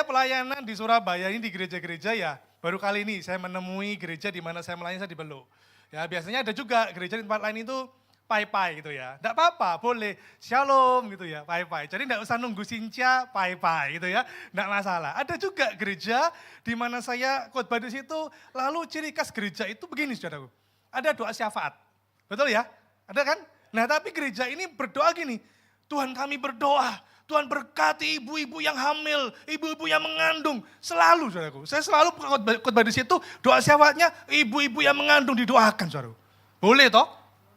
pelayanan di Surabaya ini di gereja-gereja ya, baru kali ini saya menemui gereja di mana saya melayani, saya di Beluk. Ya biasanya ada juga gereja di tempat lain itu pai-pai gitu ya. Enggak apa-apa, boleh shalom gitu ya, pai-pai. Jadi enggak usah nunggu sinca, pai-pai gitu ya, enggak masalah. Ada juga gereja di mana saya khotbah di situ, lalu ciri khas gereja itu begini saudaraku. Ada doa syafaat, betul ya? Ada kan? Nah tapi gereja ini berdoa gini, Tuhan kami berdoa, Tuhan berkati ibu-ibu yang hamil, ibu-ibu yang mengandung. Selalu saudaraku, saya selalu khotbah di situ, doa syafaatnya ibu-ibu yang mengandung didoakan saudaraku. Boleh toh?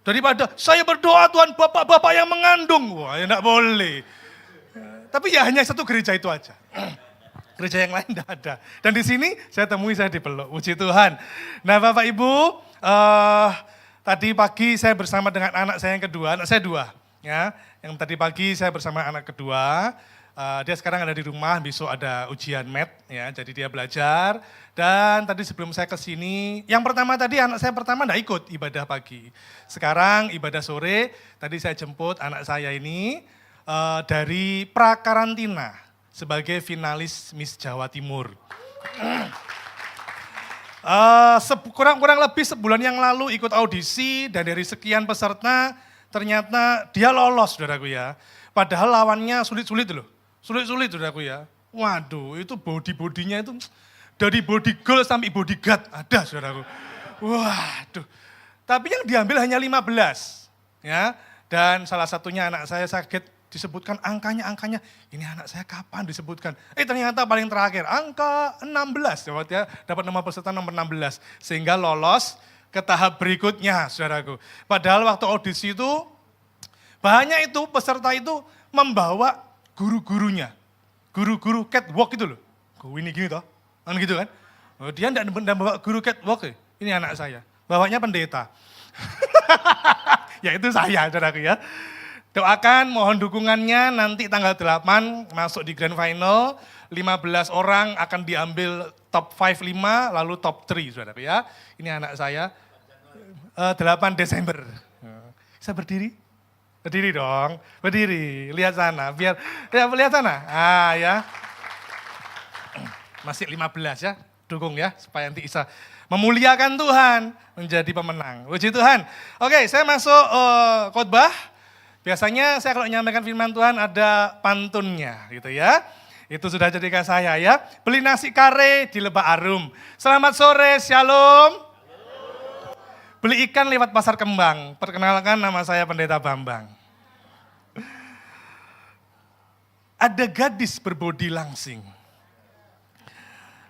Daripada saya berdoa Tuhan bapak-bapak yang mengandung. Wah ya enggak boleh. Tapi ya hanya satu gereja itu aja. Gereja yang lain enggak ada. Dan di sini saya temui saya di Peluk, puji Tuhan. Nah Bapak Ibu, tadi pagi saya bersama dengan anak saya yang kedua, anak saya dua. Ya, yang tadi pagi saya bersama anak kedua, dia sekarang ada di rumah, besok ada ujian math, ya, jadi dia belajar. Dan tadi sebelum saya ke sini, yang pertama tadi anak saya pertama enggak ikut ibadah pagi. Sekarang ibadah sore, tadi saya jemput anak saya ini dari prakarantina sebagai finalis Miss Jawa Timur. Kurang lebih sebulan yang lalu ikut audisi dan dari sekian peserta, ternyata dia lolos, saudaraku ya. Padahal lawannya sulit-sulit loh. Sulit-sulit, saudaraku ya. Waduh, itu body-bodinya itu dari body girl sampai bodyguard ada, saudaraku. Waduh. Tapi yang diambil hanya 15. Ya. Dan salah satunya anak saya kaget disebutkan angkanya. Ini anak saya kapan disebutkan? Ternyata paling terakhir, angka 16. Ya, dapat nomor peserta nomor 16. Sehingga lolos ke tahap berikutnya, saudaraku. Padahal waktu audisi itu, banyak itu peserta itu membawa guru-gurunya. Guru-guru catwalk itu loh. Ini gini toh, kan gitu kan. Dia enggak bawa guru catwalk, ini anak saya. Bawanya pendeta. Ya itu saya, saudaraku ya. Doakan, mohon dukungannya nanti tanggal 8 masuk di grand final. 15 orang akan diambil top 5, lalu top 3, saudara ya. Ini anak saya, 8 Desember. Bisa berdiri? Berdiri dong, berdiri. Lihat sana, lihat sana. Ya. Masih 15 ya, dukung ya, supaya nanti bisa memuliakan Tuhan, menjadi pemenang. Puji Tuhan. Oke, saya masuk khotbah. Biasanya saya kalau menyampaikan firman Tuhan ada pantunnya gitu ya. Itu sudah jadi khas saya ya. Beli nasi kare di Lebak Arum. Selamat sore, shalom. Beli ikan lewat pasar kembang. Perkenalkan nama saya Pendeta Bambang. Ada gadis berbodi langsing.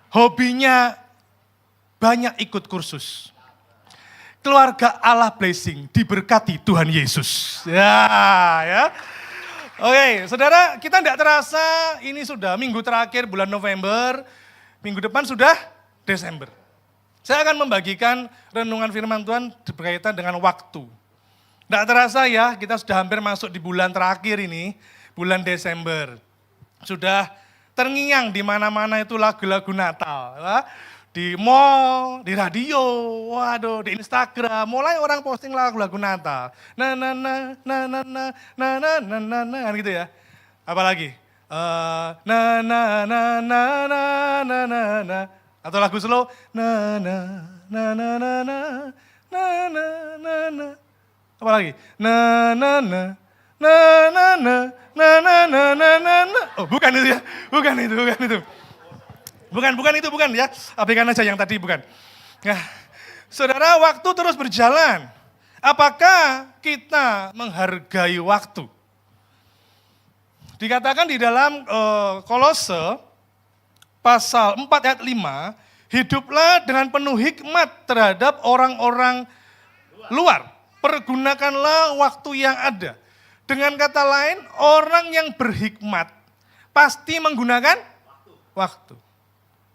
Hobinya banyak ikut kursus. Keluarga Allah blessing, diberkati Tuhan Yesus. Ya. Oke, saudara, kita tidak terasa ini sudah minggu terakhir bulan November, minggu depan sudah Desember. Saya akan membagikan renungan firman Tuhan berkaitan dengan waktu. Tidak terasa ya, kita sudah hampir masuk di bulan terakhir ini, bulan Desember. Sudah terngiang di mana-mana itu lagu-lagu Natal. Ya. Di mall, di radio, waduh, di Instagram, mulai orang posting lagu-lagu Natal. Kan gitu ya. Apalagi? Atau lagu slow, apalagi? Oh, bukan itu ya, bukan itu. Bukan ya. Abaikan aja yang tadi, bukan. Nah, saudara, waktu terus berjalan. Apakah kita menghargai waktu? Dikatakan di dalam Kolose pasal 4 ayat 5, hiduplah dengan penuh hikmat terhadap orang-orang luar. Pergunakanlah waktu yang ada. Dengan kata lain, orang yang berhikmat pasti menggunakan waktu.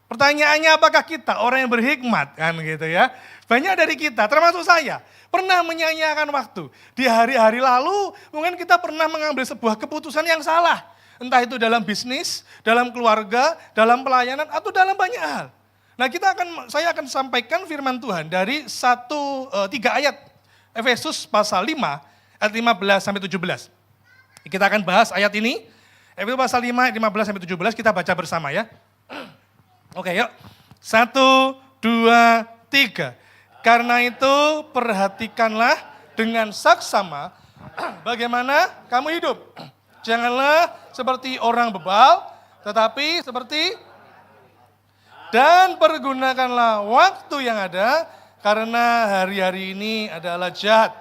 Pertanyaannya apakah kita orang yang berhikmat kan gitu ya. Banyak dari kita termasuk saya pernah menyanyiakan waktu. Di hari-hari lalu mungkin kita pernah mengambil sebuah keputusan yang salah. Entah itu dalam bisnis, dalam keluarga, dalam pelayanan atau dalam banyak hal. Nah saya akan sampaikan firman Tuhan dari 3 ayat Efesus pasal 5 ayat 15 sampai 17. Kita akan bahas ayat ini. Efesus pasal 5 ayat 15 sampai 17 kita baca bersama ya. Oke, yuk. 1, 2, 3. Karena itu perhatikanlah dengan saksama bagaimana kamu hidup. Janganlah seperti orang bebal, tetapi seperti dan pergunakanlah waktu yang ada karena hari-hari ini adalah jahat.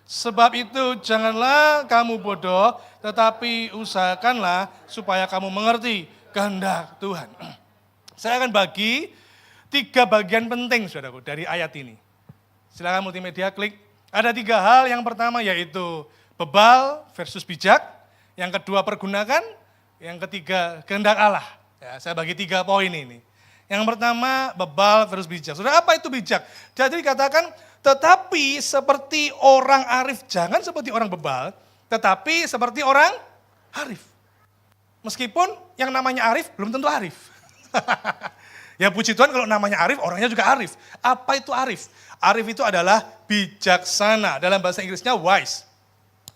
Sebab itu janganlah kamu bodoh, tetapi usahakanlah supaya kamu mengerti kehendak Tuhan. Saya akan bagi 3 bagian penting saudaraku dari ayat ini. Silakan multimedia klik. Ada 3 hal, yang pertama yaitu bebal versus bijak. Yang kedua pergunakan, yang ketiga kehendak Allah. Ya, saya bagi 3 poin ini. Yang pertama bebal versus bijak. Saudara, apa itu bijak? Jadi dikatakan, tetapi seperti orang arif, jangan seperti orang bebal, tetapi seperti orang arif. Meskipun yang namanya arif belum tentu arif. Ya puji Tuhan kalau namanya arif, orangnya juga arif. Apa itu arif? Arif itu adalah bijaksana, dalam bahasa Inggrisnya wise.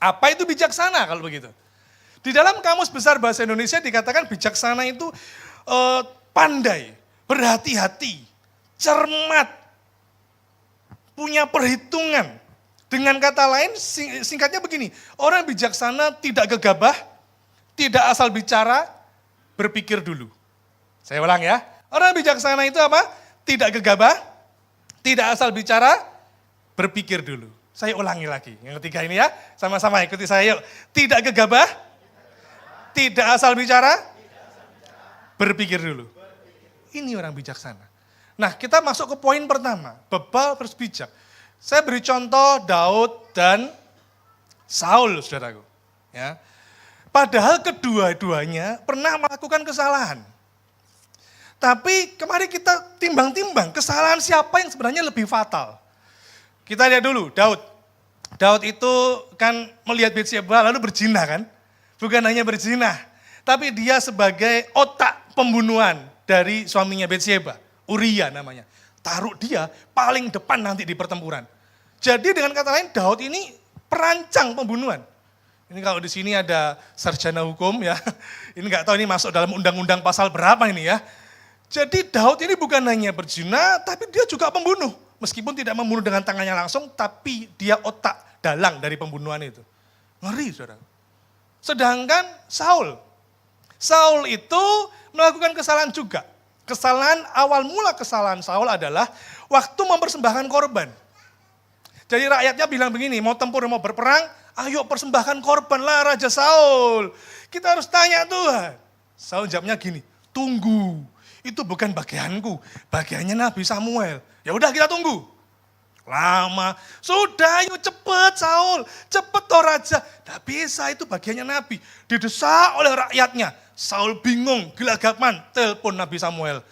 Apa itu bijaksana kalau begitu? Di dalam Kamus Besar Bahasa Indonesia dikatakan bijaksana itu pandai, berhati-hati, cermat, punya perhitungan. Dengan kata lain, singkatnya begini, orang bijaksana tidak gegabah, tidak asal bicara, berpikir dulu. Saya ulang ya, orang bijaksana itu apa? Tidak gegabah, tidak asal bicara, berpikir dulu. Saya ulangi lagi, yang ketiga ini ya, sama-sama ikuti saya yuk. Tidak gegabah, tidak asal bicara, berpikir dulu. Ini orang bijaksana. Nah, kita masuk ke poin pertama, bebal versus bijak. Saya beri contoh Daud dan Saul, saudaraku. Ya. Padahal kedua-duanya pernah melakukan kesalahan. Tapi kemarin kita timbang-timbang kesalahan siapa yang sebenarnya lebih fatal. Kita lihat dulu Daud. Daud itu kan melihat Batsyeba lalu berzina kan. Bukan hanya berzina, tapi dia sebagai otak pembunuhan dari suaminya Batsyeba. Uria namanya. Taruh dia paling depan nanti di pertempuran. Jadi dengan kata lain Daud ini perancang pembunuhan. Ini kalau di sini ada sarjana hukum ya. Ini nggak tahu ini masuk dalam undang-undang pasal berapa ini ya. Jadi Daud ini bukan hanya berzina, tapi dia juga pembunuh. Meskipun tidak membunuh dengan tangannya langsung, tapi dia otak dalang dari pembunuhan itu. Ngeri saudara. Sedangkan Saul. Saul itu melakukan kesalahan juga. Kesalahan, awal mula kesalahan Saul adalah waktu mempersembahkan korban. Jadi rakyatnya bilang begini, mau tempur, mau berperang, ayo persembahkan korban lah Raja Saul. Kita harus tanya Tuhan. Saul jawabnya gini, tunggu. Itu bukan bagianku, bagiannya Nabi Samuel. Ya udah kita tunggu. Lama, sudah yuk cepet Saul, cepet toh Raja. Tidak bisa, itu bagiannya Nabi. Didesak oleh rakyatnya. Saul bingung, gelagapan, telepon Nabi Samuel.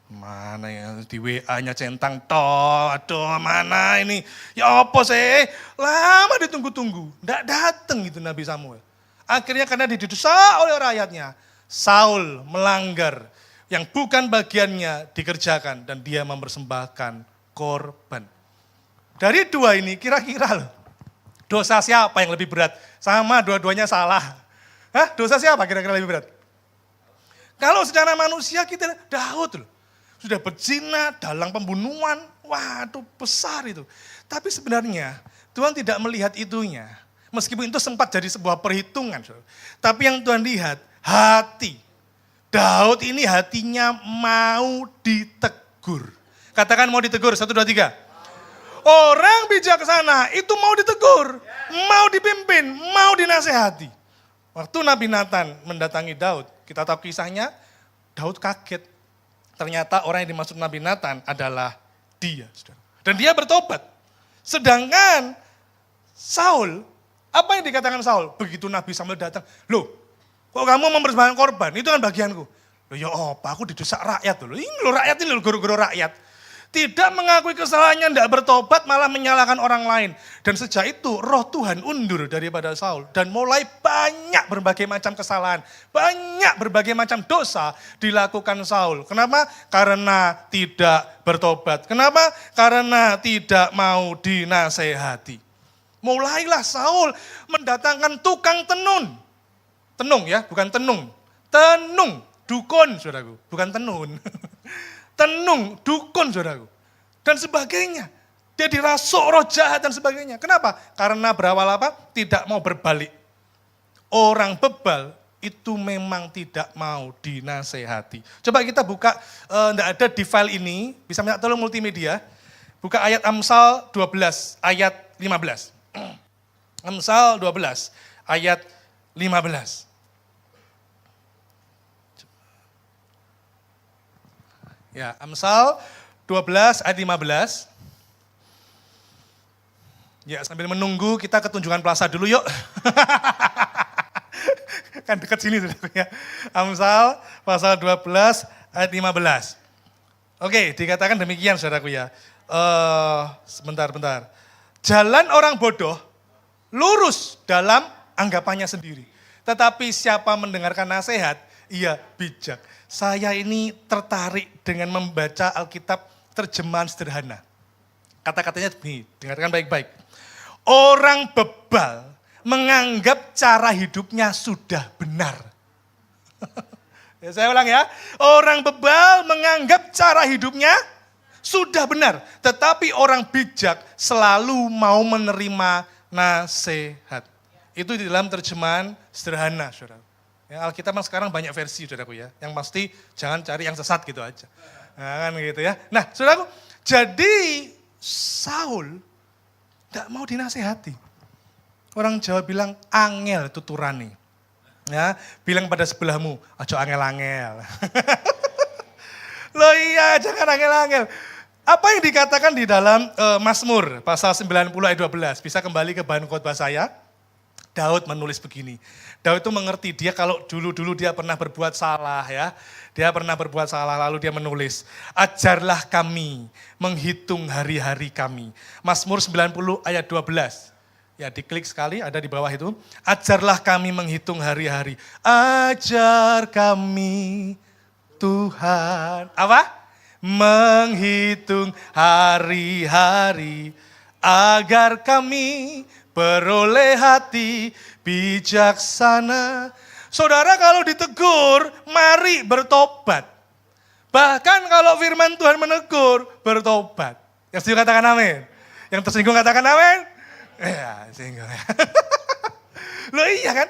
Mana ya di WA-nya centang toh, aduh mana ini. Ya apa sih, lama ditunggu-tunggu. Tidak datang itu Nabi Samuel. Akhirnya karena didesak oleh rakyatnya, Saul melanggar. Yang bukan bagiannya dikerjakan dan dia mempersembahkan korban. Dari 2 ini kira-kira dosa siapa yang lebih berat? Sama dua-duanya salah. Hah? Dosa siapa kira-kira lebih berat? Kalau secara manusia kita Daud loh. Sudah berzina, dalang pembunuhan, waduh besar itu. Tapi sebenarnya Tuhan tidak melihat itunya. Meskipun itu sempat jadi sebuah perhitungan. Tapi yang Tuhan lihat hati. Daud ini hatinya mau ditegur. Katakan mau ditegur, 1, 2, 3. Orang bijaksana itu mau ditegur, mau dipimpin, mau dinasehati. Waktu Nabi Nathan mendatangi Daud, kita tahu kisahnya, Daud kaget. Ternyata orang yang dimaksud Nabi Nathan adalah dia. Dan dia bertobat. Sedangkan Saul, apa yang dikatakan Saul? Begitu Nabi Samuel datang, loh, kok kamu mempersembahkan korban, itu kan bagianku. Loh ya apa, aku didesak rakyat loh. Ini loh rakyat ini loh, guru-guru rakyat. Tidak mengakui kesalahannya, tidak bertobat, malah menyalahkan orang lain. Dan sejak itu roh Tuhan undur daripada Saul. Dan mulai banyak berbagai macam kesalahan, banyak berbagai macam dosa dilakukan Saul. Kenapa? Karena tidak bertobat. Kenapa? Karena tidak mau dinasehati. Mulailah Saul mendatangkan tukang tenun. Tenung ya, bukan tenung. Tenung, dukun saudaraku, bukan tenun. tenung, dukun saudaraku, dan sebagainya. Dia dirasuk roh jahat dan sebagainya. Kenapa? Karena berawal apa? Tidak mau berbalik. Orang bebal itu memang tidak mau dinasehati. Coba kita buka, enggak ada di file ini, bisa minta tolong multimedia. Buka ayat Amsal 12, ayat 15. Amsal 12, ayat 15. Ya, Amsal 12 ayat 15. Ya, sambil menunggu kita ke Tunjungan Plaza dulu yuk. Kan dekat sini saudara ya. Amsal pasal 12 ayat 15. Oke, dikatakan demikian saudaraku ya. Sebentar. Jalan orang bodoh lurus dalam anggapannya sendiri. Tetapi siapa mendengarkan nasihat, ia bijak. Saya ini tertarik dengan membaca Alkitab terjemahan sederhana. Kata-katanya begini, dengarkan baik-baik. Orang bebal menganggap cara hidupnya sudah benar. Ya, saya ulang ya, orang bebal menganggap cara hidupnya sudah benar. Tetapi orang bijak selalu mau menerima nasihat. Itu di dalam terjemahan sederhana, saudara. Ya, Alkitab sekarang banyak versi, saudaraku ya. Yang pasti jangan cari yang sesat gitu aja. Nah, kan gitu ya. Nah, saudaraku, jadi Saul tidak mau dinasehati. Orang Jawa bilang angel tuturane. Ya, bilang pada sebelahmu, aja angel-angel. Loh iya, jangan angel-angel. Apa yang dikatakan di dalam Mazmur pasal 90 ayat 12? Bisa kembali ke bahan khotbah saya. Daud menulis begini. Daud itu mengerti dia kalau dulu-dulu dia pernah berbuat salah ya. Dia pernah berbuat salah lalu dia menulis. Ajarlah kami menghitung hari-hari kami. Mazmur 90 ayat 12. Ya diklik sekali ada di bawah itu. Ajarlah kami menghitung hari-hari. Ajar kami Tuhan. Apa? Menghitung hari-hari. Agar kami beroleh hati bijaksana. Saudara kalau ditegur, mari bertobat. Bahkan kalau firman Tuhan menegur, bertobat. Yang setuju katakan amin. Yang tersinggung katakan amin. Ya, singgung. Loh iya kan?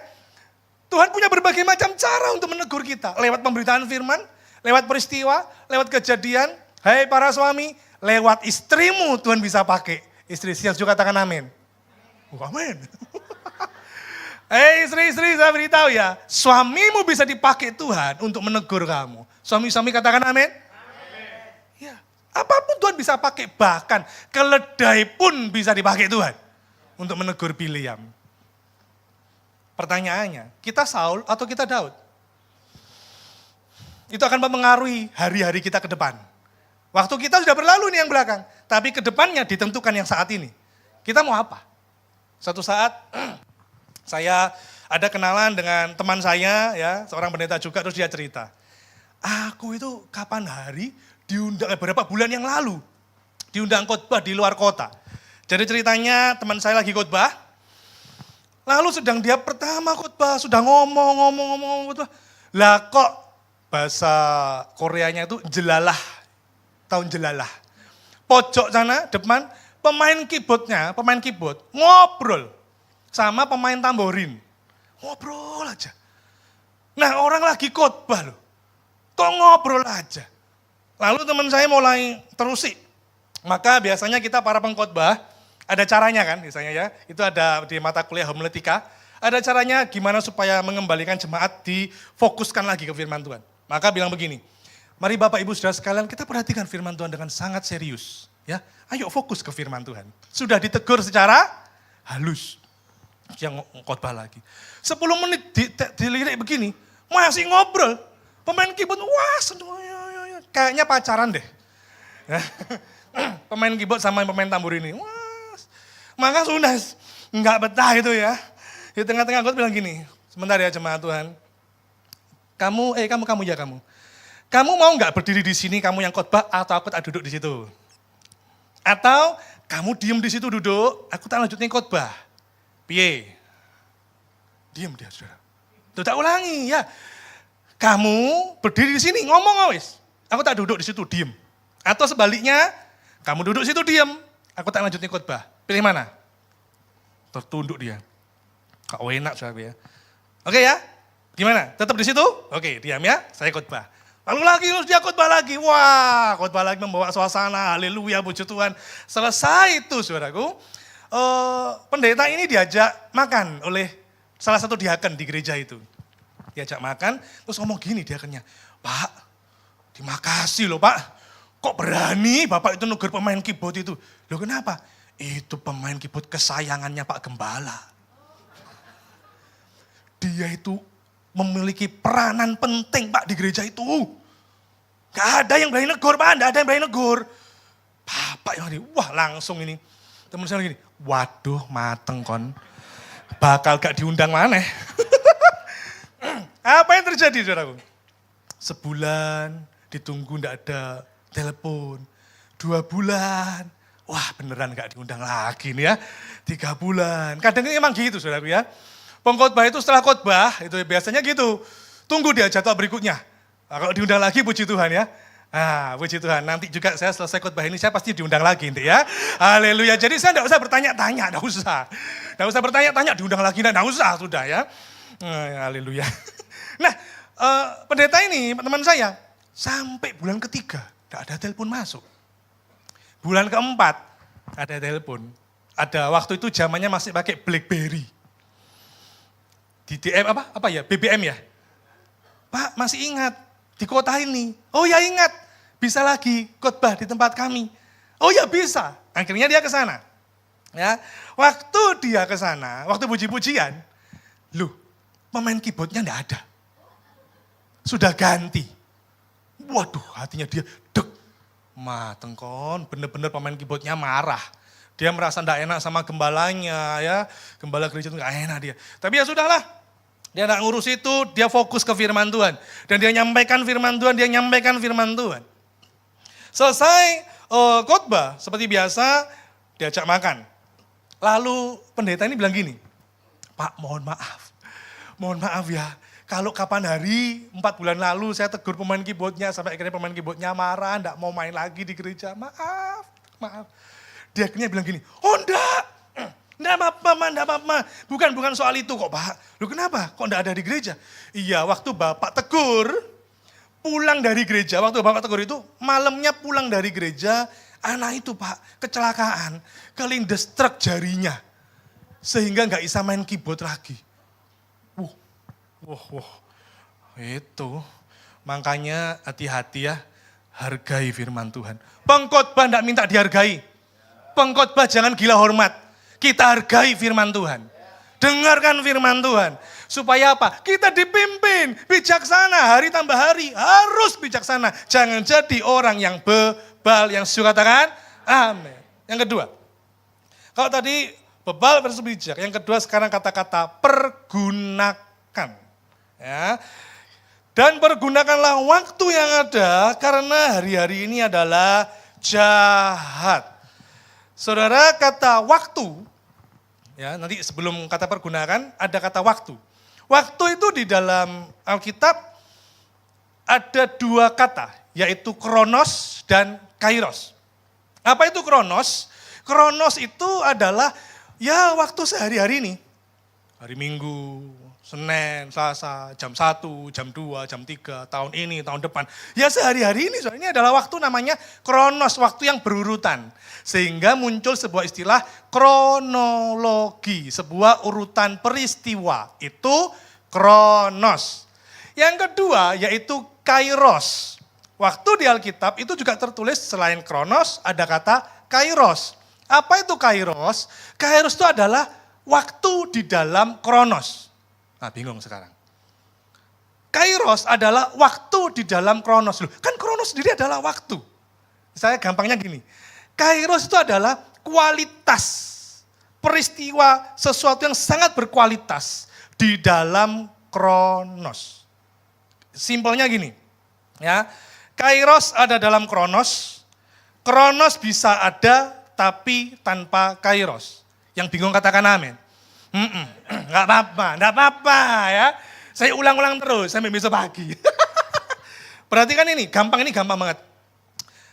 Tuhan punya berbagai macam cara untuk menegur kita. Lewat pemberitaan firman, lewat peristiwa, lewat kejadian. Hai para suami, lewat istrimu Tuhan bisa pakai. Istri yang setuju katakan amin. Amin. Istri-istri saya beritahu ya, suamimu bisa dipakai Tuhan untuk menegur kamu. Suami-suami katakan amin. Ya, apapun Tuhan bisa pakai, bahkan keledai pun bisa dipakai Tuhan untuk menegur Bileam. Pertanyaannya, kita Saul atau kita Daud? Itu akan mempengaruhi hari-hari kita ke depan. Waktu kita sudah berlalu nih yang belakang, tapi ke depannya ditentukan yang saat ini. Kita mau apa? Suatu saat saya ada kenalan dengan teman saya, ya seorang pendeta juga, terus dia cerita. Aku itu kapan hari diundang, beberapa bulan yang lalu, diundang khotbah di luar kota. Jadi ceritanya teman saya lagi khotbah, lalu sedang dia pertama khotbah, sudah ngomong khotbah. Lah kok bahasa Koreanya itu jelalah, tahun jelalah. Pojok sana, depan, pemain keyboard ngobrol sama pemain tamborin. Ngobrol aja. Nah orang lagi khotbah loh. Kok ngobrol aja. Lalu teman saya mulai terusik. Maka biasanya kita para pengkhotbah ada caranya kan biasanya ya. Itu ada di mata kuliah homiletika. Ada caranya gimana supaya mengembalikan jemaat difokuskan lagi ke firman Tuhan. Maka bilang begini. Mari Bapak Ibu Saudara sekalian kita perhatikan firman Tuhan dengan sangat serius. Ya, ayo fokus ke firman Tuhan. Sudah ditegur secara halus. Yang khotbah lagi. 10 menit dilirik begini, masih ngobrol. Pemain keyboard, wah kayaknya pacaran deh. Pemain keyboard sama pemain tambur ini. Wah, maka sudah nggak betah itu ya. Di tengah-tengah gue bilang gini, sebentar ya jemaat Tuhan. Kamu ya kamu. Kamu mau nggak berdiri di sini, kamu yang khotbah atau aku tak duduk di situ? Atau kamu diem di situ duduk, aku tak lanjutin khotbah. Piye? Diem dia saudara. Tuh tak ulangi ya. Kamu berdiri di sini ngomong wis. aku tak duduk di situ diem. Atau sebaliknya, kamu duduk situ diem, aku tak lanjutin khotbah. Pilih mana? Tertunduk dia. Kau enak saudara ya. Oke ya, gimana? Tetap di situ? Oke, diam ya, saya khotbah. Lalu lagi, dia khotbah lagi. Wah, khotbah lagi membawa suasana, haleluya, puji Tuhan. Selesai itu saudaraku, pendeta ini diajak makan oleh salah satu diaken di gereja itu. Diajak makan, terus ngomong gini diakennya, Pak, terima kasih loh Pak, kok berani Bapak itu negur pemain keyboard itu. Loh kenapa? Itu pemain keyboard kesayangannya Pak Gembala. Dia itu memiliki peranan penting Pak di gereja itu. Gak ada yang berani negur Pak, gak ada yang berani negur. Bapak yang ini, wah langsung ini. Temen saya gini, waduh mateng kon. Bakal gak diundang mana? Apa yang terjadi saudaraku? Sebulan ditunggu gak ada telepon. 2 bulan, wah beneran gak diundang lagi nih ya. 3 bulan, kadang emang gitu saudaraku ya. Pengkhotbah itu setelah khotbah, itu biasanya gitu. Tunggu dia jadwal berikutnya. Nah, kalau diundang lagi puji Tuhan ya. Nah, puji Tuhan. Nanti juga saya selesai khotbah ini, saya pasti diundang lagi nanti ya. Haleluya. Jadi saya enggak usah bertanya-tanya, enggak usah. Enggak usah bertanya-tanya, diundang lagi, enggak usah, sudah ya. Haleluya. Nah, pendeta ini, teman saya, sampai bulan ketiga, enggak ada telepon masuk. Bulan keempat, ada telepon. Ada waktu itu zamannya masih pakai BlackBerry. Di DM apa ya, BBM ya. Pak masih ingat, di kota ini. Oh ya ingat, bisa lagi khotbah di tempat kami. Oh ya bisa, akhirnya dia ke sana. Ya, waktu dia ke sana, waktu puji-pujian, loh pemain keyboardnya enggak ada. Sudah ganti. Waduh hatinya dia deg. Mateng kon, bener-bener pemain keyboardnya marah. Dia merasa enggak enak sama gembalanya ya. Gembala gereja itu enggak enak dia. Tapi ya sudahlah. Dia enggak ngurus itu, dia fokus ke firman Tuhan. Dan dia nyampaikan firman Tuhan, Selesai khotbah, seperti biasa diajak makan. Lalu pendeta ini bilang gini, Pak mohon maaf ya. Kalau kapan hari 4 bulan lalu saya tegur pemain keyboardnya, sampai akhirnya pemain keyboardnya marah, enggak mau main lagi di gereja. Maaf. Dia akhirnya bilang gini, oh enggak apa-apa. Bukan soal itu kok Pak. Loh kenapa? Kok enggak ada di gereja? Iya waktu Bapak tegur, pulang dari gereja, waktu Bapak tegur itu, malamnya pulang dari gereja, anak itu Pak kecelakaan, kelindes truk jarinya. Sehingga enggak bisa main keyboard lagi. Wah, itu. Makanya hati-hati ya, hargai firman Tuhan. Pengkhotbah enggak minta dihargai. Pengkhotbah jangan gila hormat. Kita hargai firman Tuhan. Dengarkan firman Tuhan. Supaya apa? Kita dipimpin, bijaksana, hari tambah hari. Harus bijaksana. Jangan jadi orang yang bebal, yang suka katakan, amin. Yang kedua, kalau tadi bebal versus bijak. Yang kedua sekarang kata-kata pergunakan. Ya. Dan pergunakanlah waktu yang ada karena hari-hari ini adalah jahat. Saudara, kata waktu, ya nanti sebelum kata pergunakan ada kata waktu. Waktu itu di dalam Alkitab ada 2 kata, yaitu kronos dan kairos. Apa itu kronos? Kronos itu adalah ya waktu sehari-hari ini. Hari Minggu, Senin, Selasa, jam 1, jam 2, jam 3, tahun ini, tahun depan. Ya sehari-hari ini soalnya adalah waktu namanya kronos, waktu yang berurutan. Sehingga muncul sebuah istilah kronologi, sebuah urutan peristiwa. Itu kronos. Yang kedua yaitu kairos. Waktu di Alkitab itu juga tertulis selain kronos ada kata kairos. Apa itu kairos? Kairos itu adalah waktu di dalam kronos. Nah bingung sekarang. Kairos adalah waktu di dalam kronos. Loh, kan kronos sendiri adalah waktu. Saya gampangnya gini. Kairos itu adalah kualitas peristiwa sesuatu yang sangat berkualitas di dalam kronos. Simpelnya gini. Ya. Kairos ada dalam kronos. Kronos bisa ada tapi tanpa kairos. Yang bingung katakan amin. Enggak apa-apa ya. Saya ulang-ulang terus sampai besok pagi. Perhatikan ini gampang banget.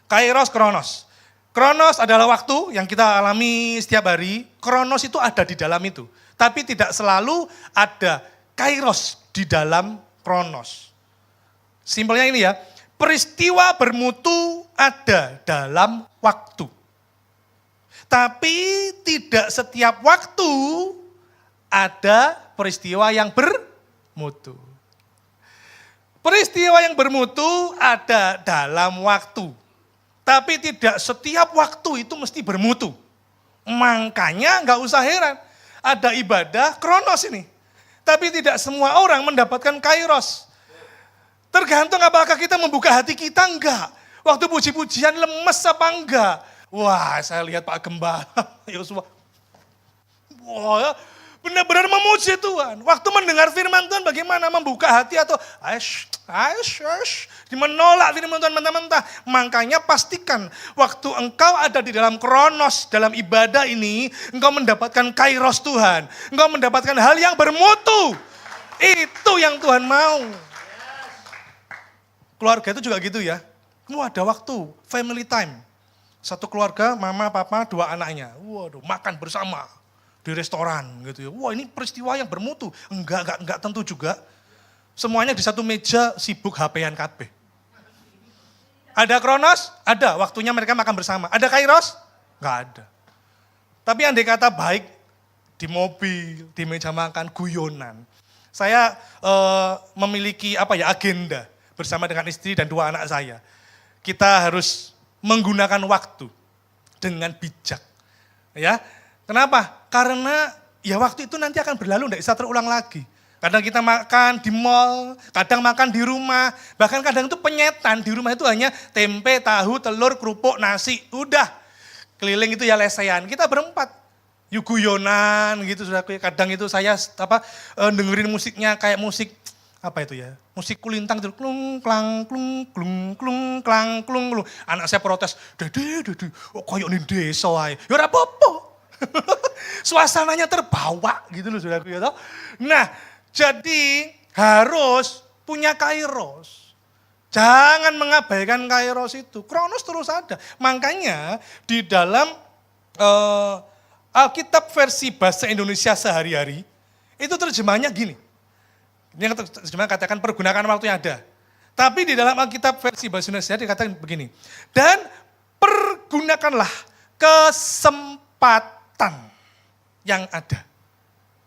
Kairos, kronos. Kronos adalah waktu yang kita alami setiap hari. Kronos itu ada di dalam itu. Tapi tidak selalu ada kairos di dalam kronos. Simpelnya ini ya, peristiwa bermutu ada dalam waktu. Tapi tidak setiap waktu ada peristiwa yang bermutu. Peristiwa yang bermutu ada dalam waktu. Tapi tidak setiap waktu itu mesti bermutu. Makanya nggak usah heran. Ada ibadah kronos ini. Tapi tidak semua orang mendapatkan kairos. Tergantung apakah kita membuka hati kita enggak. Waktu puji-pujian lemes apa enggak. Wah saya lihat Pak Gembala. Yosua. Wah benar-benar memuji Tuhan. Waktu mendengar firman Tuhan bagaimana membuka hati atau menolak firman Tuhan mentah-mentah. Makanya pastikan waktu engkau ada di dalam kronos, dalam ibadah ini, engkau mendapatkan kairos Tuhan. Engkau mendapatkan hal yang bermutu. Itu yang Tuhan mau. Keluarga itu juga gitu ya. Ada waktu, family time. Satu keluarga, mama, papa, 2 anaknya. Waduh, makan bersama. Di restoran gitu ya. Wah ini peristiwa yang bermutu. Enggak tentu juga. Semuanya di satu meja sibuk HP-an kabeh. Ada kronos? Ada. Waktunya mereka makan bersama. Ada kairos? Enggak ada. Tapi andai kata baik di mobil, di meja makan, guyonan. Saya memiliki agenda bersama dengan istri dan 2 anak saya. Kita harus menggunakan waktu dengan bijak. Ya. Kenapa? Karena ya waktu itu nanti akan berlalu, tidak bisa terulang lagi. Kadang kita makan di mall, kadang makan di rumah, bahkan kadang itu penyetan di rumah itu hanya tempe, tahu, telur, kerupuk, nasi, udah. Keliling itu ya lesehan, kita berempat. Yuguyonan gitu, kadang itu saya dengerin musiknya kayak musik, musik kulintang gitu, klung, klang, klung, klung, klung, klang, klung, klung. Anak saya protes, dede, koyok nih desa aja, ya ora apa-apa. Suasananya terbawa gitu loh saudaraku ya toh. Nah, jadi harus punya kairos. Jangan mengabaikan kairos itu. Kronos terus ada. Makanya di dalam Alkitab versi bahasa Indonesia sehari-hari itu terjemahnya gini. Ini yang terjemah katakan pergunakan waktu yang ada. Tapi di dalam Alkitab versi bahasa Indonesia dikatakan begini. Dan pergunakanlah kesempatan yang ada.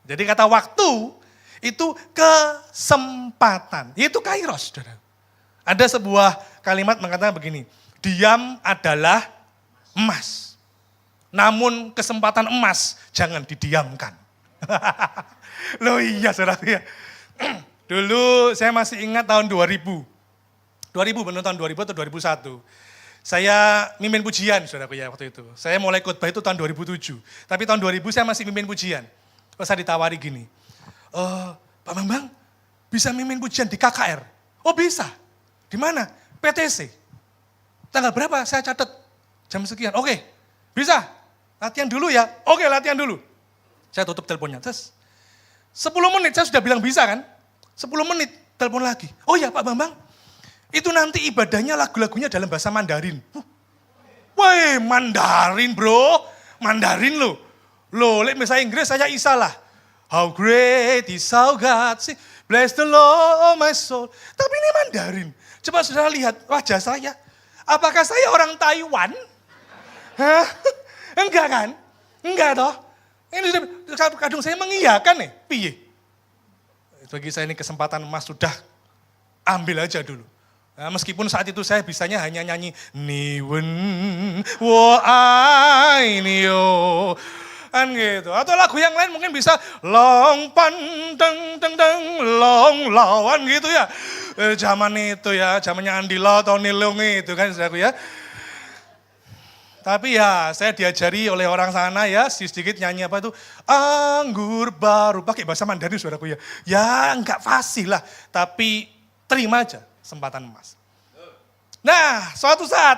Jadi kata waktu itu kesempatan. Itu kairos. Saudara. Ada sebuah kalimat mengatakan begini. Diam adalah emas. Namun kesempatan emas jangan didiamkan. Loh iya saudara ya. Dulu saya masih ingat tahun 2000. 2000 benar tahun 2000 atau 2001. Saya mimpin pujian, saudaraku ya waktu itu. Saya mulai khotbah itu tahun 2007. Tapi tahun 2000 saya masih mimpin pujian. Terus saya ditawari gini, Pak Bambang bisa mimpin pujian di KKR? Oh bisa. Di mana? PTC. Tanggal berapa? Saya catat. Jam sekian. Oke, bisa. Latihan dulu ya. Oke, latihan dulu. Saya tutup teleponnya. Terus 10 menit saya sudah bilang bisa kan? 10 menit telepon lagi. Oh ya Pak Bambang. Itu nanti ibadahnya lagu-lagunya dalam bahasa Mandarin. Woi Mandarin bro, Mandarin lo. Lo, misalnya Inggris saya isalah. How great is our God, bless the Lord my soul. Tapi ini Mandarin. Coba saudara lihat wajah saya. Apakah saya orang Taiwan? Hah? Enggak kan? Enggak toh. Ini kadang saya mengiyakan nih, piye. Bagi saya ini kesempatan emas sudah ambil aja dulu. Nah, meskipun saat itu saya bisanya hanya nyanyi Niwen wo ai nio kan gitu. Atau lagu yang lain mungkin bisa long pan deng deng deng long lawan gitu ya. Zaman itu ya, zamannya Andi Lau, Tony Leung itu kan saudaraku ya. Tapi ya saya diajari oleh orang sana ya, sedikit nyanyi apa itu, anggur baru, pakai bahasa Mandarin saudaraku ya. Ya enggak fasih lah, tapi terima aja kesempatan emas. Nah, suatu saat,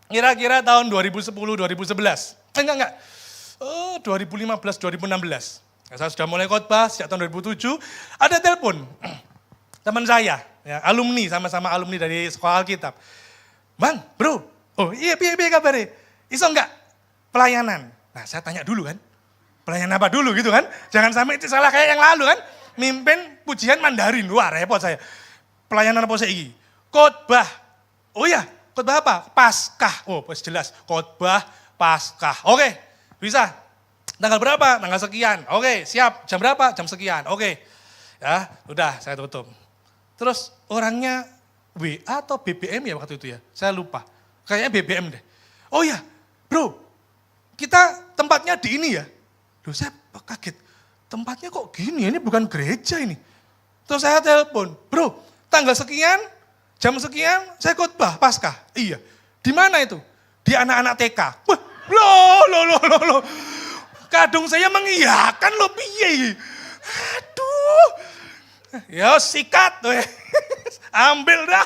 kira-kira tahun 2010-2011, enggak, 2015-2016, saya sudah mulai khotbah sejak tahun 2007, ada telepon teman saya, ya, alumni, sama-sama alumni dari sekolah Alkitab. Bang, bro, oh iya, piye kabarnya? Iso enggak pelayanan? Nah saya tanya dulu kan, pelayanan apa dulu gitu kan? Jangan sampai salah kayak yang lalu kan, mimpin pujian Mandarin, wah repot saya. Pelayanan apa saya ini? Khotbah, oh iya, khotbah apa? Paskah, oh jelas, khotbah Paskah, oke, bisa. Tanggal berapa? Tanggal sekian, oke, siap. Jam berapa? Jam sekian, oke. Ya, udah saya tutup. Terus orangnya WA atau BBM ya waktu itu ya, saya lupa. Kayaknya BBM deh. Oh ya, bro, kita tempatnya di ini ya. Loh saya kaget, tempatnya kok gini, ini bukan gereja ini. Terus saya telepon, bro, tanggal sekian, jam sekian, saya khotbah Paskah. Iya, di mana itu? Di anak-anak TK. Wah, loh. Kadung saya mengiyakan loh, piye. Aduh, ya sikat, ambil dah.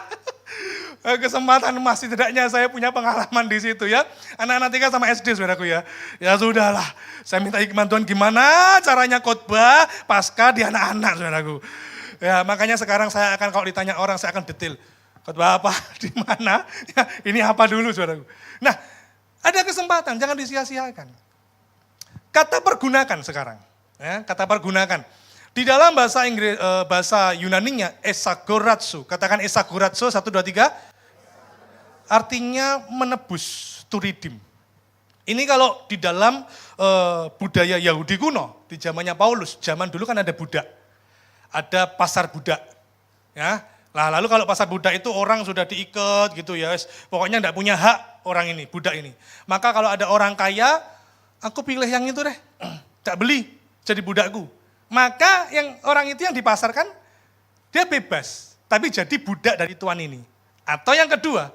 Kesempatan masih tidaknya saya punya pengalaman di situ ya. Anak-anak TK sama SD saudaraku ya. Ya sudahlah, saya minta hikmat Tuhan gimana caranya khotbah Paskah di anak-anak saudaraku. Ya makanya sekarang saya akan kalau ditanya orang saya akan detail. Khotbah apa, di mana, ya, ini apa dulu saudaraku. Nah ada kesempatan, jangan disia-siakan. Kata pergunakan sekarang, ya, kata pergunakan. Di dalam bahasa Inggris, bahasa Yunaninya esagoratsu. Katakan esagoratsu 1, 2, 3. Artinya menebus, to redeem. Ini kalau di dalam budaya Yahudi kuno, di zamannya Paulus, zaman dulu kan ada budak. Ada pasar budak. Ya. Nah, lalu kalau pasar budak itu orang sudah diikat gitu ya. Pokoknya enggak punya hak orang ini, budak ini. Maka kalau ada orang kaya, aku pilih yang itu deh. Tak beli jadi budakku. Maka yang orang itu yang dipasarkan, dia bebas. Tapi jadi budak dari tuan ini. Atau yang kedua,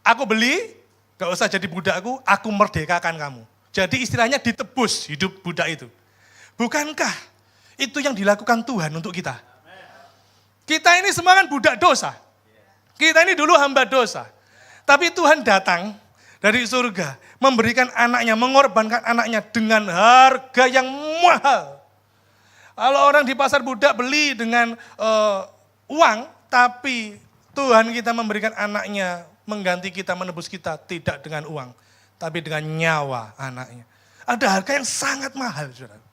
aku beli, gak usah jadi budakku, aku merdekakan kamu. Jadi istilahnya ditebus hidup budak itu. Bukankah itu yang dilakukan Tuhan untuk kita? Kita ini semua kan budak dosa. Kita ini dulu hamba dosa. Tapi Tuhan datang dari surga, memberikan anaknya, mengorbankan anaknya dengan harga yang mahal. Kalau orang di pasar budak beli dengan uang, tapi Tuhan kita memberikan anaknya, mengganti kita, menebus kita, tidak dengan uang, tapi dengan nyawa anaknya. Ada harga yang sangat mahal, saudara.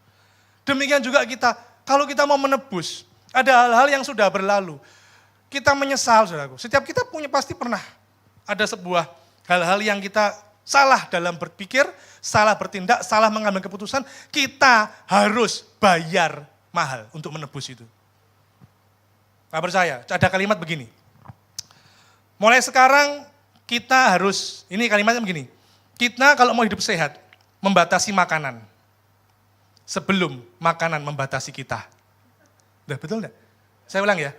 Demikian juga kita, kalau kita mau menebus, ada hal-hal yang sudah berlalu. Kita menyesal, saudaraku. Setiap kita pasti pernah ada sebuah hal-hal yang kita salah dalam berpikir, salah bertindak, salah mengambil keputusan, kita harus bayar mahal untuk menebus itu. Nah percaya, ada kalimat begini. Mulai sekarang kita harus, ini kalimatnya begini. Kita kalau mau hidup sehat, membatasi makanan. Sebelum makanan membatasi kita. Udah betul enggak? Saya ulang ya.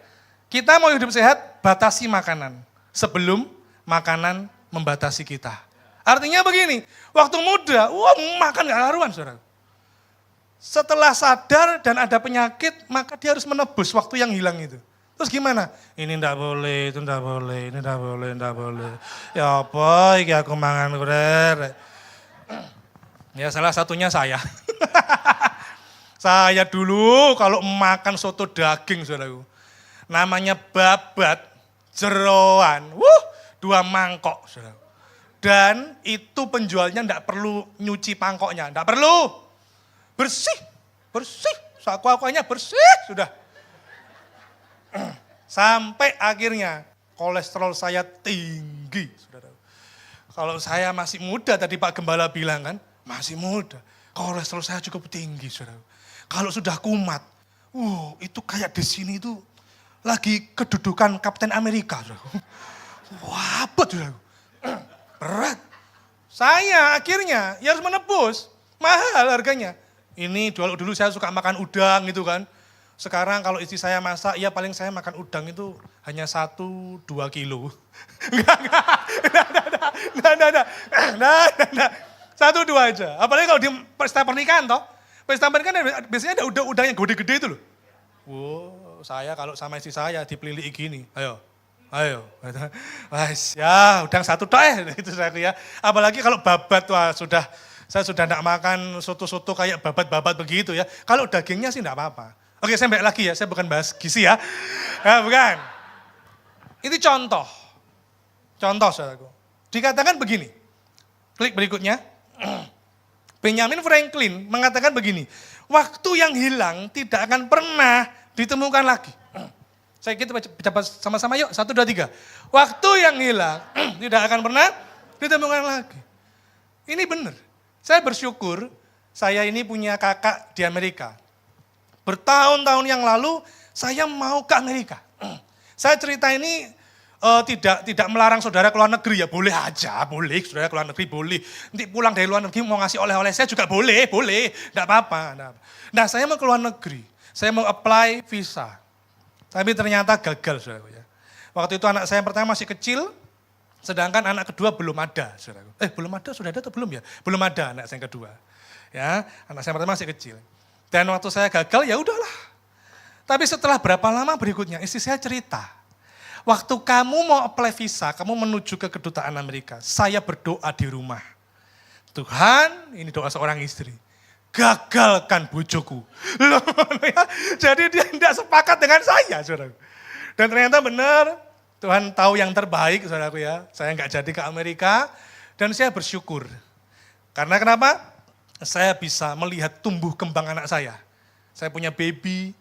Kita mau hidup sehat, batasi makanan. Sebelum makanan membatasi kita. Artinya begini, waktu muda, makan gak karuan saudara. Setelah sadar dan ada penyakit, maka dia harus menebus waktu yang hilang itu. Terus gimana? Ini ndak boleh, itu ndak boleh, ini ndak boleh, ndak boleh. Ya apa, iki aku mangan kurek. Ya salah satunya saya. Saya dulu kalau makan soto daging saudaraku. Namanya babat, jeroan, 2 mangkok saudaraku. Dan itu penjualnya ndak perlu nyuci mangkoknya, ndak perlu. Bersih, saku-akuannya bersih, sudah. Sampai akhirnya kolesterol saya tinggi, saudara. Kalau saya masih muda, tadi Pak Gembala bilang kan, masih muda. Kolesterol saya cukup tinggi, saudara. Kalau sudah kumat, itu kayak di sini itu lagi kedudukan Kapten Amerika, saudara. Wah, saudara. Berat. Saya akhirnya ya harus menebus, mahal harganya. Ini dulu saya suka makan udang gitu kan. Sekarang kalau istri saya masak, ya paling saya makan udang itu hanya 1-2 kilo. Enggak. 1-2 aja. Apalagi kalau di pesta pernikahan toh. Pesta pernikahan biasanya ada udang yang gede-gede itu loh. Wow, saya kalau sama istri saya dipelili gini. Ayo. Ya udang 1 toh itu saya ya. Apalagi kalau babat, wah saya sudah enggak makan soto-soto kayak babat-babat begitu ya. Kalau dagingnya sih enggak apa-apa. Oke, saya balik lagi ya, saya bukan bahas gizi ya. Ya, bukan. Ini contoh. Contoh, saudaraku. Dikatakan begini. Klik berikutnya. Benjamin Franklin mengatakan begini. Waktu yang hilang tidak akan pernah ditemukan lagi. Saya kita baca sama-sama yuk. 1, 2, 3. Waktu yang hilang tidak akan pernah ditemukan lagi. Ini benar. Saya bersyukur saya ini punya kakak di Amerika. Bertahun-tahun yang lalu saya mau ke Amerika. Saya cerita ini tidak melarang saudara ke luar negeri ya, boleh aja, boleh saudara ke luar negeri boleh. Nanti pulang dari luar negeri mau ngasih oleh-oleh saya juga boleh, enggak apa-apa. Nah saya mau ke luar negeri, saya mau apply visa. Tapi ternyata gagal saudara ya. Waktu itu anak saya yang pertama masih kecil, sedangkan anak kedua belum ada saudara. Belum ada, sudah ada atau belum ya? Belum ada anak saya yang kedua. Ya, anak saya yang pertama masih kecil. Dan waktu saya gagal ya udahlah. Tapi setelah berapa lama berikutnya istri saya cerita. Waktu kamu mau apply visa, kamu menuju ke kedutaan Amerika. Saya berdoa di rumah. Tuhan, ini doa seorang istri. Gagalkan bojoku. Loh, ya, jadi dia tidak sepakat dengan saya, saudara. Dan ternyata benar, Tuhan tahu yang terbaik, saudaraku ya. Saya nggak jadi ke Amerika, dan saya bersyukur. Karena kenapa? Saya bisa melihat tumbuh kembang anak saya. Saya punya baby,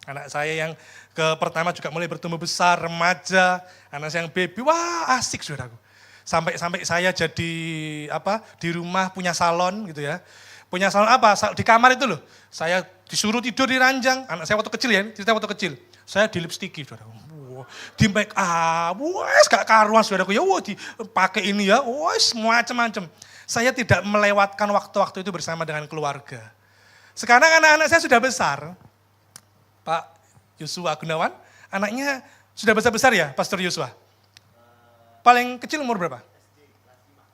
anak saya yang pertama juga mulai bertumbuh besar, remaja, anak saya yang baby, wah asik saudaraku. Sampai saya jadi di rumah punya salon gitu ya. Punya salon apa? Di kamar itu loh. Saya disuruh tidur di ranjang, anak saya waktu kecil ya, cerita waktu kecil. Saya di lipstiki saudaraku. Di make up, wes gak karuan saudaraku ya, dipakai ini ya, wes macam-macam. Saya tidak melewatkan waktu-waktu itu bersama dengan keluarga. Sekarang anak-anak saya sudah besar. Pak Yosua Gunawan, anaknya sudah besar-besar ya, Pastor Yosua? Paling kecil umur berapa?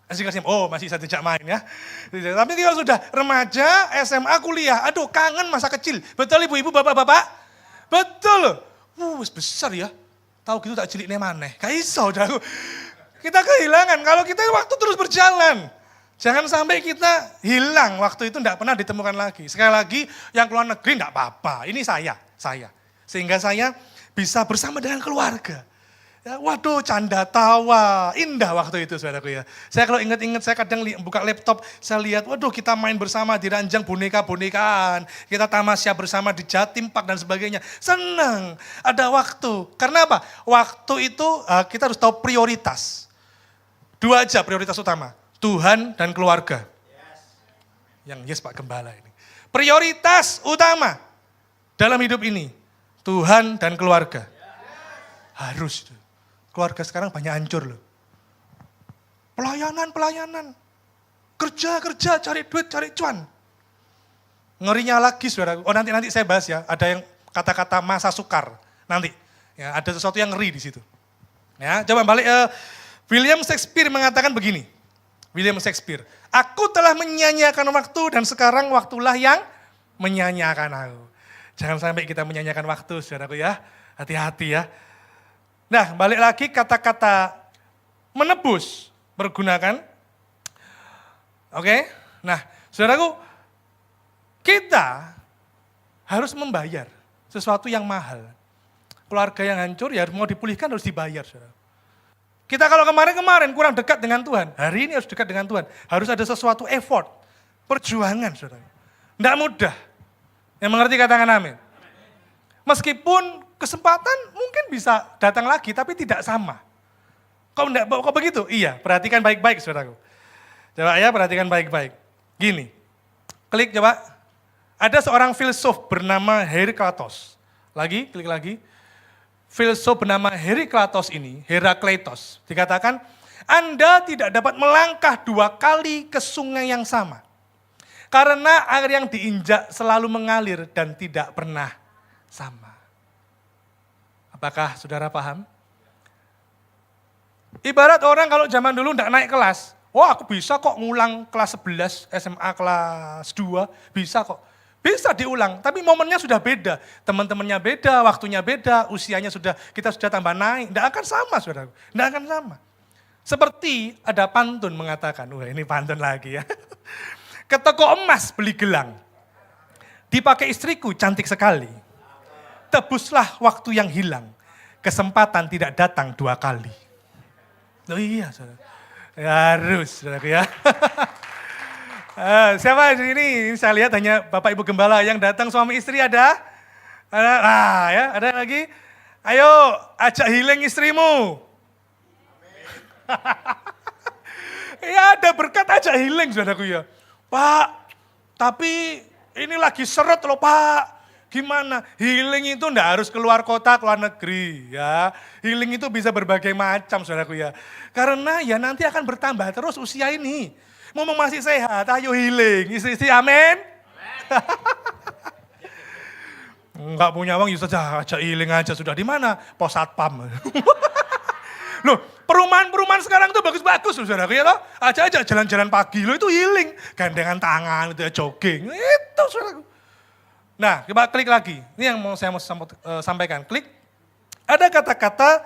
SD kelas 5. Oh, masih bisa dijak main ya. Tapi kalau sudah remaja, SMA, kuliah, aduh kangen masa kecil. Betul ibu-ibu, bapak-bapak? Betul. Besar ya. Tahu gitu tak cilik maneh. Gak iso dah. Kita kehilangan kalau kita waktu terus berjalan. Jangan sampai kita hilang, waktu itu tidak pernah ditemukan lagi. Sekali lagi, yang keluar negeri tidak apa-apa. Ini saya. Sehingga saya bisa bersama dengan keluarga. Ya, waduh, canda tawa, indah waktu itu saudaraku ya. Saya kalau ingat-ingat, saya kadang buka laptop, saya lihat, waduh kita main bersama di ranjang boneka-bonekaan. Kita tamasya bersama di Jatim Park dan sebagainya. Senang, ada waktu. Karena apa? Waktu itu kita harus tahu prioritas. 2 aja prioritas utama. Tuhan dan keluarga. Yang Pak Gembala ini. Prioritas utama dalam hidup ini. Tuhan dan keluarga. Harus. Keluarga sekarang banyak hancur loh. Pelayanan. Kerja, cari duit, cari cuan. Ngerinya lagi saudara. Oh nanti saya bahas ya. Ada yang kata-kata masa sukar. Nanti. Ya, ada sesuatu yang ngeri di situ. Ya, coba balik. William Shakespeare mengatakan begini. William Shakespeare. Aku telah menyanyiakan waktu dan sekarang waktulah yang menyanyiakan aku. Jangan sampai kita menyanyiakan waktu, saudaraku ya. Hati-hati ya. Nah, balik lagi kata-kata menebus pergunakan. Oke. Nah, saudaraku, kita harus membayar sesuatu yang mahal. Keluarga yang hancur ya mau dipulihkan harus dibayar, saudara. Kita kalau kemarin kurang dekat dengan Tuhan, hari ini harus dekat dengan Tuhan. Harus ada sesuatu effort, perjuangan, saudara. Tidak mudah. Yang mengerti katakan amin. Meskipun kesempatan mungkin bisa datang lagi, tapi tidak sama. Kok begitu? Iya, perhatikan baik-baik saudaraku. Coba ya, perhatikan baik-baik. Gini, klik coba. Ada seorang filsuf bernama Herakleitos. Klik lagi. Filsuf bernama Herakleitos ini, Herakleitos, dikatakan, Anda tidak dapat melangkah 2 kali ke sungai yang sama. Karena air yang diinjak selalu mengalir dan tidak pernah sama. Apakah saudara paham? Ibarat orang kalau zaman dulu tidak naik kelas. Wah aku bisa kok ngulang kelas 11, SMA kelas 2, bisa kok. Bisa diulang, tapi momennya sudah beda. Teman-temannya beda, waktunya beda, usianya kita sudah tambah naik. Tidak akan sama saudara, tidak akan sama. Seperti ada pantun mengatakan, wah ini pantun lagi ya. Ke toko emas beli gelang. Dipakai istriku cantik sekali. tebuslah waktu yang hilang. Kesempatan tidak datang 2 kali. Oh iya, saudara. Ya, harus, saudara ya. Siapa di sini? Saya lihat hanya Bapak Ibu Gembala yang datang, suami istri ada? Ada lagi? Ayo, ajak healing istrimu. Ya ada berkat ajak healing, saudaraku ya. Pak, tapi ini lagi seret loh Pak. Gimana? Healing itu enggak harus keluar kota, keluar negeri ya. Healing itu bisa berbagai macam saudaraku ya. Karena ya nanti akan bertambah terus usia ini. Ngomong masih sehat, ayo healing. Istri-istri amin. Enggak punya uang, ya saja ajak healing aja sudah. Di mana? Pos Satpam. Loh, perumahan-perumahan sekarang tuh bagus-bagus saudaraku ya toh. Ajak jalan-jalan pagi, loh itu healing. Gandengan tangan, itu ya jogging. Itu saudaraku. Nah, coba klik lagi. Ini yang saya mau sampaikan. Klik. Ada kata-kata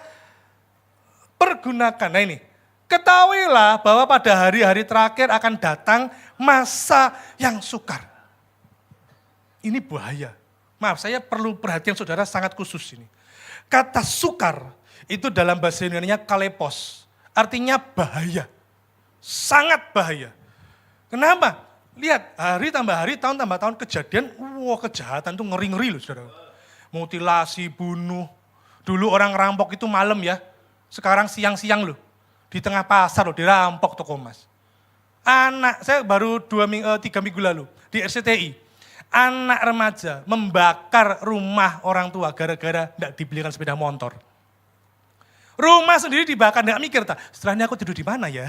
pergunakan. Nah ini. Ketahuilah bahwa pada hari-hari terakhir akan datang masa yang sukar. Ini bahaya. Maaf, saya perlu perhatian saudara sangat khusus ini. Kata sukar itu dalam bahasa Yunani-nya kalepos. Artinya bahaya. Sangat bahaya. Kenapa? Lihat, hari tambah hari, tahun tambah tahun, kejadian, kejahatan itu ngeri-ngeri loh saudara. Mutilasi, bunuh. Dulu orang rampok itu malam ya, sekarang siang-siang loh. Di tengah pasar loh, dirampok toko emas. Anak, saya baru 3 minggu lalu, di RCTI. Anak remaja membakar rumah orang tua gara-gara tidak dibelikan sepeda motor. Rumah sendiri dibakar, nggak mikir, setelahnya aku tidur di mana ya?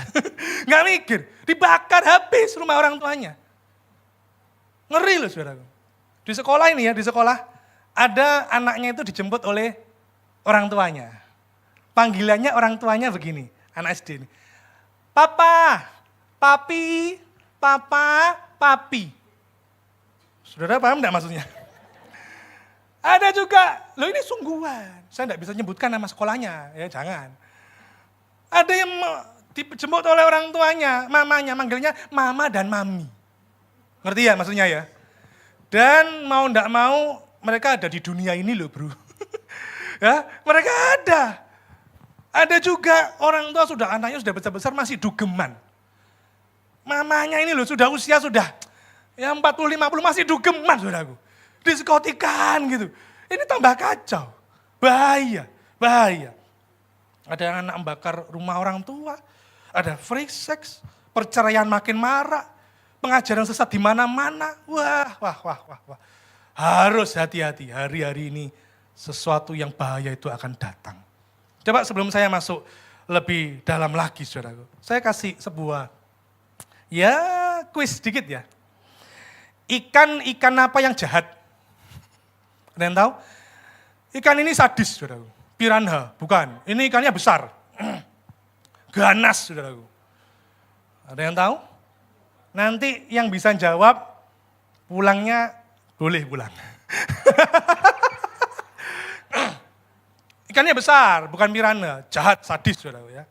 Nggak mikir, dibakar habis rumah orang tuanya. Ngeri loh saudara. Di sekolah ini ya, di sekolah ada anaknya itu dijemput oleh orang tuanya. Panggilannya orang tuanya begini, anak SD ini. Papa, papi, papa, papi. Saudara paham enggak maksudnya? Ada juga, loh ini sungguhan. Saya enggak bisa nyebutkan nama sekolahnya, ya jangan. Ada yang dijemput oleh orang tuanya, mamanya, manggilnya mama dan mami. Ngerti ya maksudnya ya? Dan mau enggak mau, mereka ada di dunia ini loh bro. Ya, mereka ada. Ada juga orang tua sudah anaknya sudah besar-besar masih dugeman. Mamanya ini loh sudah usia sudah ya 40-50 masih dugeman saudaraku. Diskotikan gitu. Ini tambah kacau. Bahaya, bahaya. Ada yang anak membakar rumah orang tua. Ada free sex, perceraian makin marak. Pengajaran sesat di mana-mana. Wah. Harus hati-hati, hari-hari ini sesuatu yang bahaya itu akan datang. Coba sebelum saya masuk lebih dalam lagi saudaraku. Saya kasih sebuah, ya kuis sedikit ya. Ikan apa yang jahat? Ada yang tahu? Ikan ini sadis, saudaraku. Piranha, bukan. Ini ikannya besar. Ganas, saudaraku. Ada yang tahu? Nanti yang bisa jawab, pulangnya boleh pulang. Ikannya besar, bukan piranha. Jahat, sadis, saudaraku ya.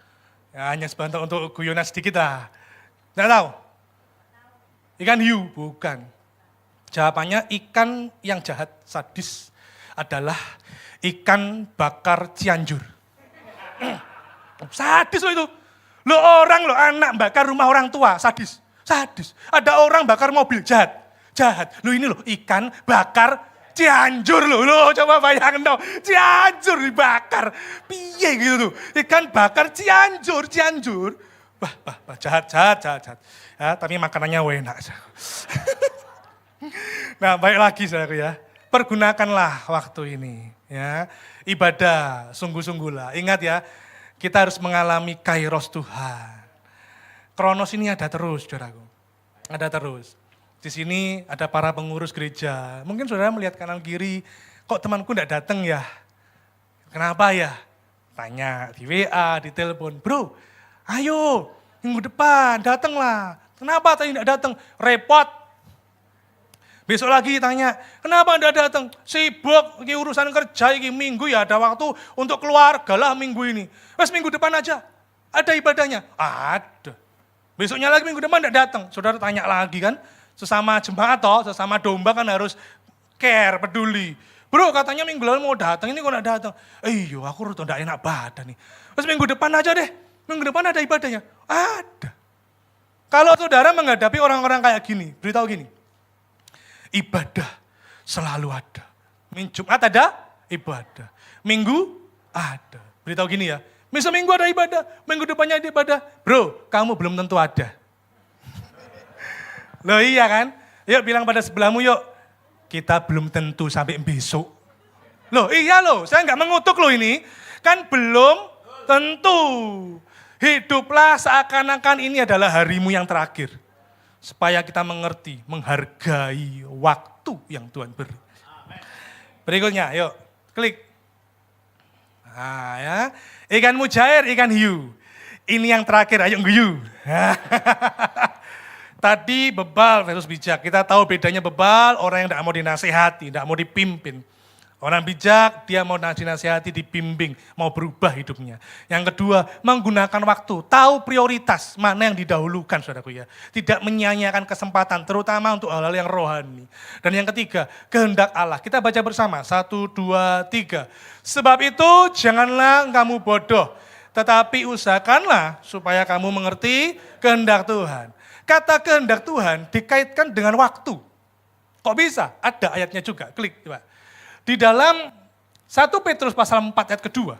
Ya hanya sebentar untuk guyonan sedikit lah. Tidak tahu? Ikan hiu, bukan. Jawabannya ikan yang jahat, sadis adalah ikan bakar Cianjur. Sadis loh itu. Lo orang, lo anak bakar rumah orang tua, sadis. Sadis. Ada orang bakar mobil, jahat. Jahat. Lo ini lo ikan bakar Cianjur lo. Lo coba bayangin dong, Cianjur dibakar. Piye gitu tuh. Ikan bakar Cianjur. Wah, jahat. Ya, tapi makanannya enak. Nah, baik lagi saudaraku ya. Pergunakanlah waktu ini ya. Ibadah sungguh-sungguhlah. Ingat ya, kita harus mengalami kairos Tuhan. Kronos ini ada terus, saudaraku. Ada terus. Di sini ada para pengurus gereja. Mungkin saudara melihat kanan kiri, kok temanku enggak datang ya? Kenapa ya? Tanya di WA, di telepon. Bro, ayo minggu depan datanglah. Kenapa tadi enggak datang? Repot. Besok lagi tanya, kenapa Anda datang? Sibuk, ini urusan kerja, ini minggu ya ada waktu untuk keluarga lah minggu ini. Mas minggu depan aja, ada ibadahnya? Ada. Besoknya lagi minggu depan enggak datang. Saudara tanya lagi kan, sesama jemaat toh, sesama domba kan harus care, peduli. Bro katanya minggu lalu mau datang, ini kok gak datang. Iya aku rute gak enak badan nih. Terus minggu depan aja deh, minggu depan ada ibadahnya. Ada. Kalau saudara menghadapi orang-orang kayak gini, beritahu gini. Ibadah selalu ada. Jumat ada ibadah. Minggu ada. Beritahu gini ya, misal minggu ada ibadah, minggu depannya ada ibadah. Bro, kamu belum tentu ada. Loh iya kan? Yuk bilang pada sebelahmu yuk, kita belum tentu sampai besok. Loh iya loh, saya nggak mengutuk loh ini. Kan belum tentu. Hiduplah seakan-akan ini adalah harimu yang terakhir. Supaya kita mengerti, menghargai waktu yang Tuhan beri. Berikutnya, yuk klik. Nah ya, ikan mujair, ikan hiu. Ini yang terakhir, ayo guyu. Tadi bebal versus bijak. Kita tahu bedanya bebal, orang yang tidak mau dinasehati, tidak mau dipimpin. Orang bijak, dia mau dinasehati, dibimbing, mau berubah hidupnya. Yang kedua, menggunakan waktu, tahu prioritas, mana yang didahulukan saudaraku ya. Tidak menyia-nyiakan kesempatan, terutama untuk hal-hal yang rohani. Dan yang ketiga, kehendak Allah. Kita baca bersama, 1, 2, 3. Sebab itu janganlah kamu bodoh, tetapi usahakanlah supaya kamu mengerti kehendak Tuhan. Kata kehendak Tuhan dikaitkan dengan waktu. Kok bisa? Ada ayatnya juga, klik coba. Di dalam 1 Petrus pasal 4 ayat kedua.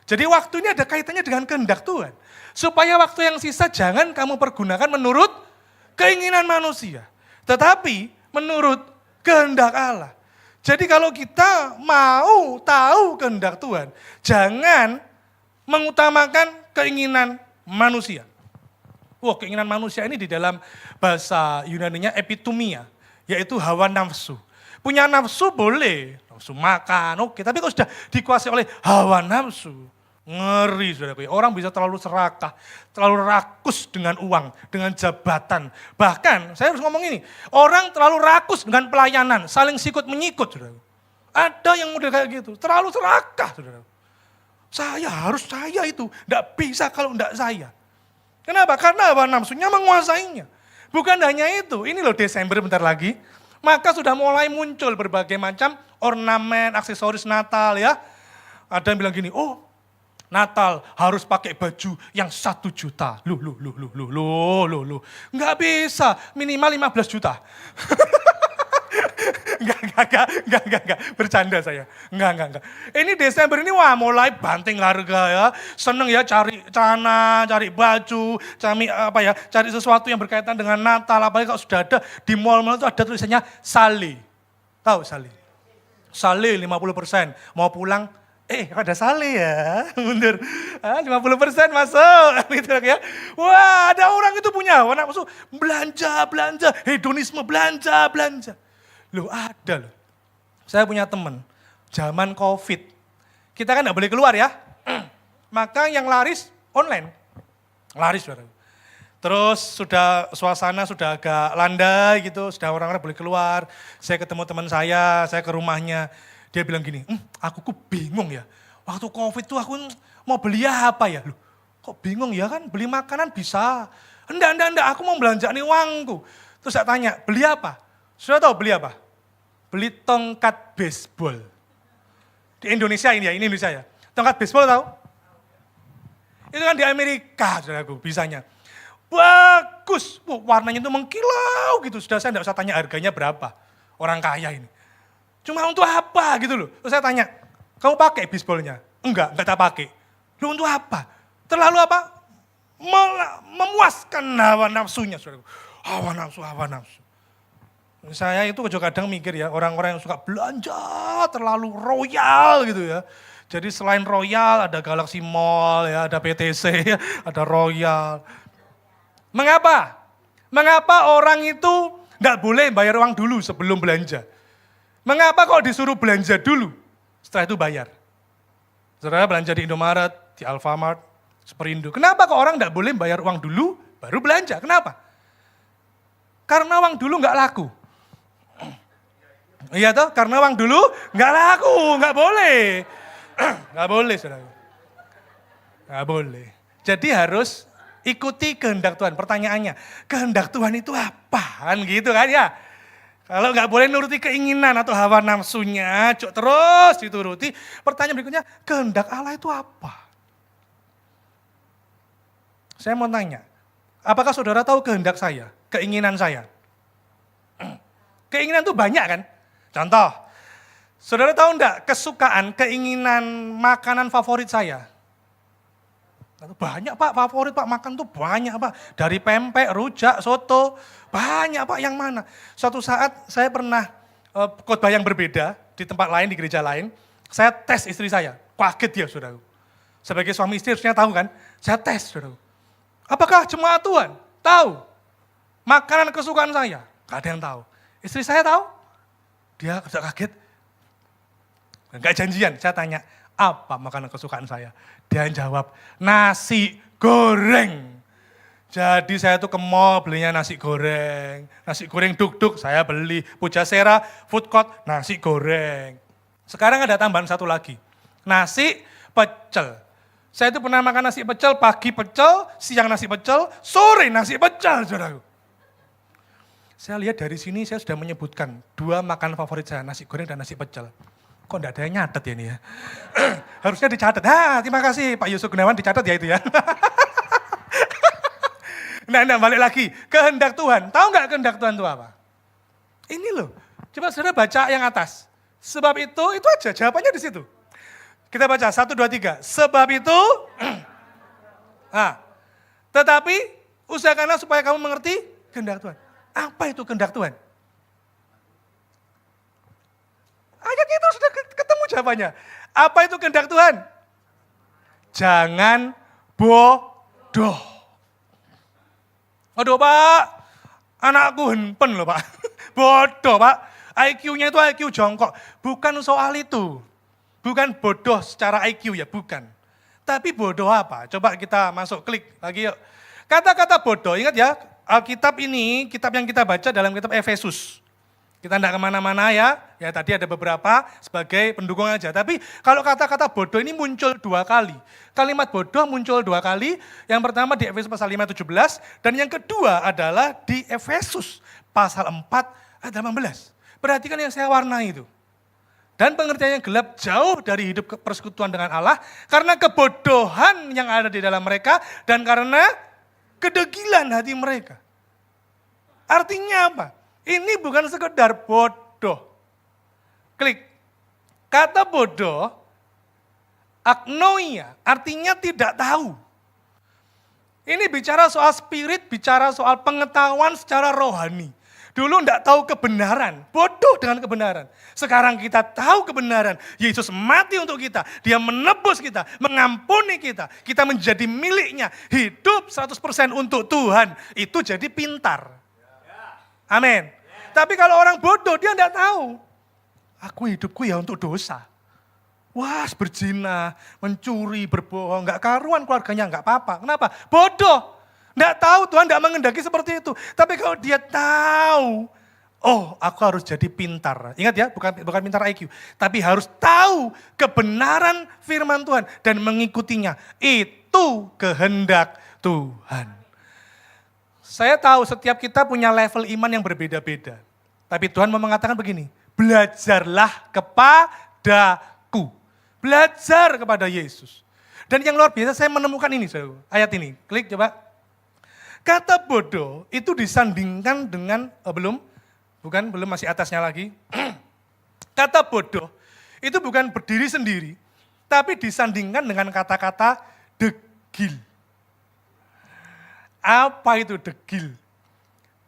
Jadi waktu ini ada kaitannya dengan kehendak Tuhan. Supaya waktu yang sisa jangan kamu pergunakan menurut keinginan manusia. Tetapi menurut kehendak Allah. Jadi kalau kita mau tahu kehendak Tuhan, jangan mengutamakan keinginan manusia. Wah, keinginan manusia ini di dalam bahasa Yunaninya epitumia, yaitu hawa nafsu. Punya nafsu boleh, nafsu makan, oke. Tapi kalau sudah dikuasai oleh hawa nafsu, ngeri saudara. Orang bisa terlalu serakah, terlalu rakus dengan uang, dengan jabatan. Bahkan, saya harus ngomong ini, orang terlalu rakus dengan pelayanan, saling sikut menyikut saudara. Ada yang model kayak gitu, terlalu serakah saudara. Saya itu, enggak bisa kalau enggak saya. Kenapa? Karena hawa nafsunya menguasainya. Bukan hanya itu, ini loh Desember bentar lagi. Maka sudah mulai muncul berbagai macam ornamen, aksesoris Natal ya. Ada yang bilang gini, oh Natal harus pakai baju yang 1 juta. Loh. Enggak bisa, minimal 15 juta. Enggak, bercanda saya. Enggak. Ini Desember ini wah mulai banting harga ya. Seneng ya cari celana, cari baju, cari sesuatu yang berkaitan dengan Natal. Apalagi kalau sudah ada di mall-mall itu ada tulisannya Sale. Tahu Sale? Sale 50%. Mau pulang, ada Sale ya. Bener. 50% masuk. Gitu ya. Wah, ada orang itu punya warna masuk belanja, hedonisme belanja. Loh ada loh. Saya punya teman, zaman COVID. Kita kan gak boleh keluar ya. Maka yang laris online. Laris saudara. Terus suasana sudah agak landai gitu, sudah orang-orang boleh keluar. Saya ketemu teman saya ke rumahnya. Dia bilang gini, aku bingung ya. Waktu COVID tuh aku mau beli apa ya. Loh, kok bingung ya kan, beli makanan bisa. Enggak, aku mau belanjain uangku. Terus saya tanya, beli apa? Sudah tahu beli apa? Beli tongkat baseball. Di Indonesia ini Indonesia ya. Tongkat baseball tahu? Itu kan di Amerika, saudaraku, bisanya. Bagus, warnanya itu mengkilau gitu. Sudah saya enggak usah tanya harganya berapa. Orang kaya ini. Cuma untuk apa gitu loh. Terus saya tanya, kamu pakai baseballnya? Enggak tak pakai. Lu untuk apa? Terlalu apa? Memuaskan hawa nafsunya, saudaraku. Hawa nafsu. Saya itu juga kadang mikir ya, orang-orang yang suka belanja terlalu royal gitu ya. Jadi selain royal ada Galaxy Mall ya, ada PTC, ada Royal. Mengapa? Mengapa orang itu enggak boleh bayar uang dulu sebelum belanja? Mengapa kok disuruh belanja dulu, setelah itu bayar? Saudara belanja di Indomaret, di Alfamart, Superindo. Kenapa kok orang enggak boleh bayar uang dulu, baru belanja? Kenapa? Karena uang dulu enggak laku. Iya toh, karena uang dulu nggak laku, nggak boleh. Nggak boleh saudara. Nggak boleh. Jadi harus ikuti kehendak Tuhan. Pertanyaannya, kehendak Tuhan itu apaan gitu kan ya? Kalau nggak boleh nuruti keinginan atau hawa nafsunya, terus dituruti. Pertanyaan berikutnya, kehendak Allah itu apa? Saya mau tanya, apakah saudara tahu kehendak saya, keinginan saya? Keinginan itu banyak kan? Contoh, saudara tahu enggak kesukaan, keinginan makanan favorit saya? Banyak Pak, favorit Pak, makan tuh banyak Pak. Dari pempek, rujak, soto, banyak Pak, yang mana? Suatu saat saya pernah khotbah yang berbeda di tempat lain, di gereja lain. Saya tes istri saya, kaget dia saudara. Sebagai suami istri harusnya tahu kan, saya tes saudara. Apakah jemaat Tuhan tahu makanan kesukaan saya? Gak ada yang tahu. Istri saya tahu, dia kaget. Enggak janjian, saya tanya, apa makanan kesukaan saya? Dia jawab, nasi goreng. Jadi saya tuh ke mall belinya nasi goreng duk-duk saya beli, Pujasera, food court, nasi goreng. Sekarang ada tambahan satu lagi, nasi pecel. Saya itu pernah makan nasi pecel, pagi pecel, siang nasi pecel, sore nasi pecel, saudaraku. Saya lihat dari sini saya sudah menyebutkan 2 makanan favorit saya, nasi goreng dan nasi pecel. Kok enggak ada yang nyatet ya ini ya? Harusnya dicatat. Terima kasih Pak Yusuf Gunawan, dicatat ya itu ya. Nah, balik lagi. Kehendak Tuhan. Tahu nggak kehendak Tuhan itu apa? Ini loh. Coba saudara baca yang atas. Sebab itu aja jawabannya di situ. Kita baca 1, 2, 3. Sebab itu, tetapi usahakanlah supaya kamu mengerti kehendak Tuhan. Apa itu kehendak Tuhan? Ayat itu sudah ketemu jawabannya. Apa itu kehendak Tuhan? Jangan bodoh. Aduh Pak, anakku hempen loh Pak. Bodoh Pak, IQ-nya itu IQ jongkok. Bukan soal itu. Bukan bodoh secara IQ ya, bukan. Tapi bodoh apa? Coba kita masuk, klik lagi yuk. Kata-kata bodoh, ingat ya, Alkitab ini, kitab yang kita baca dalam kitab Efesus. Kita tidak kemana-mana ya tadi ada beberapa sebagai pendukung aja. Tapi kalau kata-kata bodoh ini muncul 2 kali. Kalimat bodoh muncul 2 kali. Yang pertama di Efesus pasal 5, 17. Dan yang kedua adalah di Efesus pasal 4 ayat 18. Perhatikan yang saya warnai itu. Dan pengertian yang gelap jauh dari hidup persekutuan dengan Allah. Karena kebodohan yang ada di dalam mereka. Dan karena kedegilan hati mereka. Artinya apa? Ini bukan sekedar bodoh. Klik. Kata bodoh, agnoia, artinya tidak tahu. Ini bicara soal spirit, bicara soal pengetahuan secara rohani. Dulu tidak tahu kebenaran, bodoh dengan kebenaran. Sekarang kita tahu kebenaran. Yesus mati untuk kita, dia menebus kita, mengampuni kita. Kita menjadi miliknya, hidup 100% untuk Tuhan. Itu jadi pintar. Amin. Tapi kalau orang bodoh dia tidak tahu. Aku hidupku ya untuk dosa. Wah, berzina, mencuri, berbohong, nggak karuan keluarganya, nggak apa-apa. Kenapa? Bodoh. Nggak tahu, Tuhan nggak mengendaki seperti itu. Tapi kalau dia tahu, oh aku harus jadi pintar. Ingat ya, bukan pintar IQ. Tapi harus tahu kebenaran firman Tuhan dan mengikutinya. Itu kehendak Tuhan. Saya tahu setiap kita punya level iman yang berbeda-beda. Tapi Tuhan mau mengatakan begini, belajarlah kepadaku. Belajar kepada Yesus. Dan yang luar biasa saya menemukan ini, ayat ini. Klik coba. Kata bodoh itu disandingkan dengan, belum masih atasnya lagi. Kata bodoh itu bukan berdiri sendiri, tapi disandingkan dengan kata-kata degil. Apa itu degil?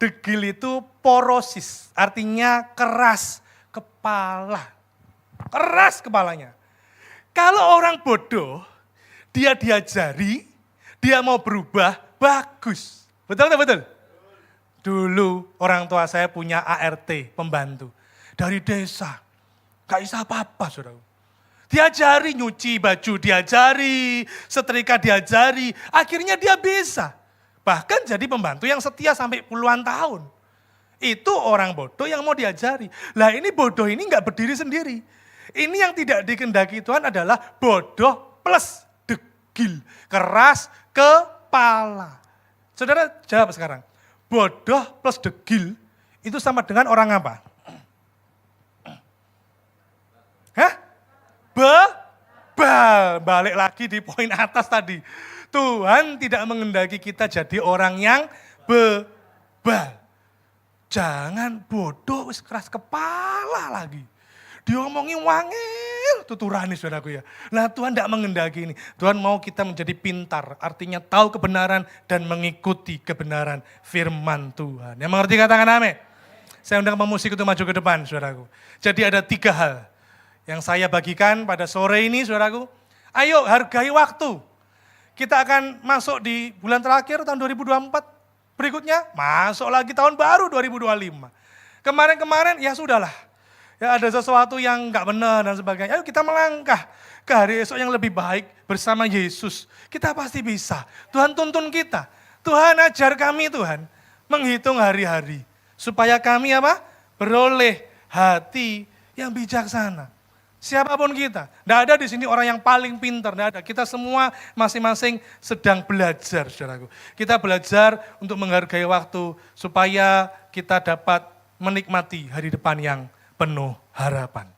Degil itu porosis, artinya keras kepala. Keras kepalanya. Kalau orang bodoh, dia diajari, dia mau berubah, bagus. Betul atau betul? Dulu orang tua saya punya ART, pembantu. Dari desa, gak bisa apa-apa saudara. Diajari nyuci baju, diajari, setrika diajari, akhirnya dia bisa. Bahkan jadi pembantu yang setia sampai puluhan tahun. Itu orang bodoh yang mau diajari. Lah ini bodoh ini enggak berdiri sendiri. Ini yang tidak dikehendaki Tuhan adalah bodoh plus degil. Keras kepala. Saudara jawab sekarang. Bodoh plus degil itu sama dengan orang apa? hal, balik lagi di poin atas tadi. Tuhan tidak menghendaki kita jadi orang yang bebal. Jangan bodoh, wis keras kepala lagi. Diomongin wangil, tuturani saudaraku ya. Nah Tuhan tidak menghendaki ini. Tuhan mau kita menjadi pintar, artinya tahu kebenaran dan mengikuti kebenaran firman Tuhan. Yang mengerti katakan amin. Saya undang pemusik itu maju ke depan saudaraku. Jadi ada 3 hal yang saya bagikan pada sore ini saudaraku. Ayo hargai waktu. Kita akan masuk di bulan terakhir tahun 2024. Berikutnya masuk lagi tahun baru 2025. Kemarin-kemarin ya sudahlah. Ya ada sesuatu yang enggak benar dan sebagainya. Ayo kita melangkah ke hari esok yang lebih baik bersama Yesus. Kita pasti bisa. Tuhan tuntun kita. Tuhan ajar kami Tuhan menghitung hari-hari. Supaya kami apa? Beroleh hati yang bijaksana. Siapapun kita. Tidak ada di sini orang yang paling pintar. Tidak ada. Kita semua masing-masing sedang belajar, saudaraku. Kita belajar untuk menghargai waktu supaya kita dapat menikmati hari depan yang penuh harapan.